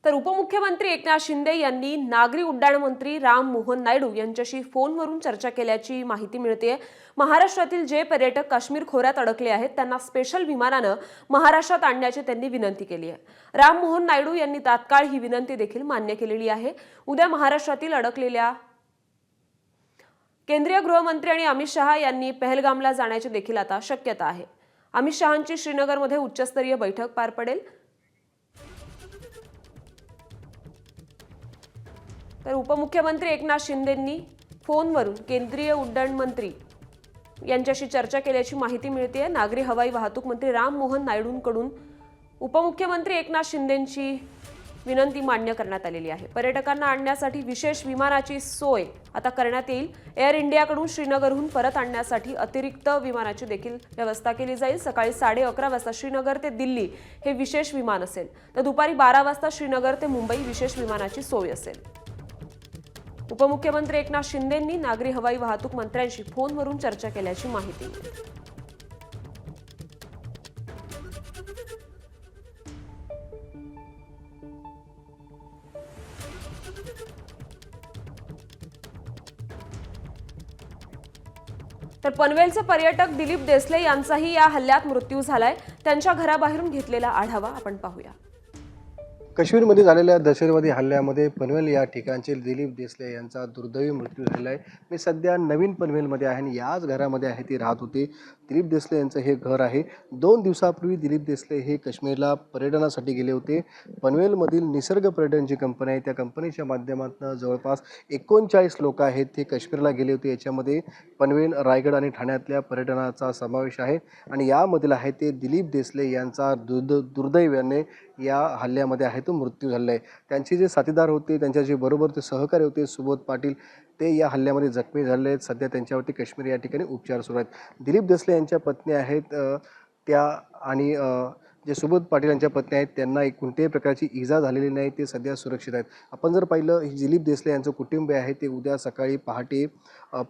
तर उपमुख्यमंत्री एकनाथ शिंदे यांनी नागरी उड्डाण मंत्री राम मोहन नायडू यांच्याशी फोनवरून चर्चा केल्याची माहिती मिळते। महाराष्ट्रातील जे पर्यटक काश्मीर खोऱ्यात अडकले आहेत त्यांना स्पेशल विमानाने महाराष्ट्रात आणण्याची त्यांनी विनंती केली आहे। राम मोहन नायडू यांनी तात्काळ ही विनंती देखील मान्य केलेली आहे। उद्या महाराष्ट्रातील अडकलेल्या केंद्रीय गृहमंत्री आणि अमित शहा यांनी पहलगामला जाण्याची देखील आता शक्यता आहे। अमित शहांची श्रीनगरमध्ये उच्चस्तरीय बैठक पार पडेल। तर उपमुख्यमंत्री एकनाथ शिंदेंनी फोनवरून केंद्रीय उड्डाण मंत्री यांच्याशी चर्चा केल्याची माहिती मिळते। नागरी हवाई वाहतूक मंत्री राम मोहन नायडूंकडून उपमुख्यमंत्री एकनाथ शिंदेंची विनंती मान्य करण्यात आलेली आहे। पर्यटकांना आणण्यासाठी विशेष विमानाची सोय आता करण्यात येईल। एअर इंडियाकडून श्रीनगरहून परत आणण्यासाठी अतिरिक्त विमानाची देखील व्यवस्था केली जाईल। सकाळी 11:30 वाजता श्रीनगर ते दिल्ली हे विशेष विमान असेल, तर दुपारी 12 वाजता श्रीनगर ते मुंबई विशेष विमानाची सोय असेल। उपमुख्यमंत्री एकनाथ शिंदेंनी नागरी हवाई वाहतूक मंत्र्यांशी फोनवरून चर्चा केल्याची माहिती मिळते। तर पनवेलचे पर्यटक दिलीप देसले यांचाही या हल्ल्यात मृत्यू झालाय। त्यांच्या घराबाहेरून घेतलेला आढावा आपण पाहूया। काश्मीरमध्ये झालेल्या दहशतवादी हल्ल्यामध्ये पनवेल या ठिकाणचे दिलीप देसले यांचा दुर्दैवी मृत्यू झालेला आहे। मी सध्या नवीन पनवेलमध्ये आहे आणि याच घरामध्ये आहे ती राहत होते। दिलीप देसले यांचं हे घर आहे। 2 दिवसापूर्वी दिलीप देसले हे काश्मीरला पर्यटनासाठी गेले होते। पनवेलमधील निसर्ग पर्यटन जी कंपनी आहे त्या कंपनीच्या माध्यमातून जवळपास 39 लोक आहेत ते काश्मीरला गेले होते। याच्यामध्ये पनवेल, रायगड आणि ठाण्यातल्या पर्यटनाचा समावेश आहे आणि यामधील आहे ते दिलीप देसले यांचा दुर्दैवाने या हल्ल्यामध्ये आहे तो मृत्यू झालेला आहे। त्यांचे जे साथीदार होते, त्यांच्या जे बरोबर ते सहकारी होते सुबोध पाटील, ते या हल्ल्यामध्ये जखमी झाले आहेत। सध्या त्यांच्यावरती काश्मीर या ठिकाणी उपचार सुरू आहेत। दिलीप देसले यांच्या पत्नी आहेत त्या आणि जे सुबोध पाटील यांच्या पत्नी आहेत त्यांना कोणत्याही प्रकारची इजा झालेली नाही, ते सध्या सुरक्षित आहेत। आपण जर पाहिलं ही दिलीप देसले यांचं कुटुंब आहे ते उद्या सकाळी पहाटे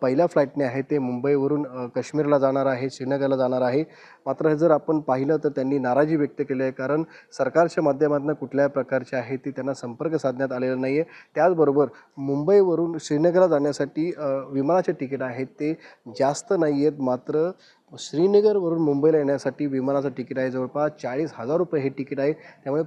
पहिल्या फ्लाईटने आहे ते मुंबईवरून काश्मीरला जाणार आहे, श्रीनगरला जाणार आहे। मात्र जर आपण पाहिलं तर त्यांनी नाराजी व्यक्त केली आहे, कारण सरकारच्या माध्यमातून कुठल्याही प्रकारचे आहे ते त्यांना संपर्क साधण्यात आलेला नाही आहे। त्याचबरोबर मुंबईवरून श्रीनगरला जाण्यासाठी विमानाचे तिकीट आहेत ते जास्त नाही आहेत, मात्र श्रीनगरवरून मुंबईला येण्यासाठी विमानाचं तिकीट आहे जवळपास 40,000 रुपये हे तिकीट आहे। त्यामुळे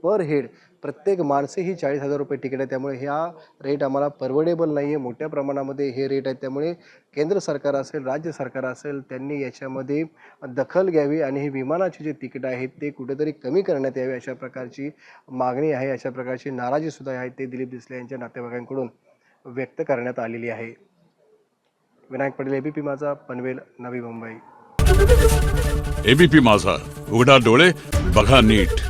पर हेड प्रत्येक माणसे ही 40,000 रुपये तिकीट आहे। त्यामुळे ह्या रेट आम्हाला परवडेबल नाही आहे, मोठ्या प्रमाणामध्ये हे रेट आहेत। त्यामुळे केंद्र सरकार असेल, राज्य सरकार असेल, त्यांनी याच्यामध्ये दखल घ्यावी आणि हे विमानाचे जे तिकीट आहेत ते कुठेतरी कमी करण्यात यावे, अशा प्रकारची मागणी आहे। अशा प्रकारची नाराजीसुद्धा आहे ते दिलीप देसले यांच्या नातेवाईकांकडून व्यक्त करण्यात आलेली आहे। विनायक पटेल, एबीपी माझा, पनवेल, नवी मुंबई। एबीपी माझा, उघडा डोळे बघा नीट।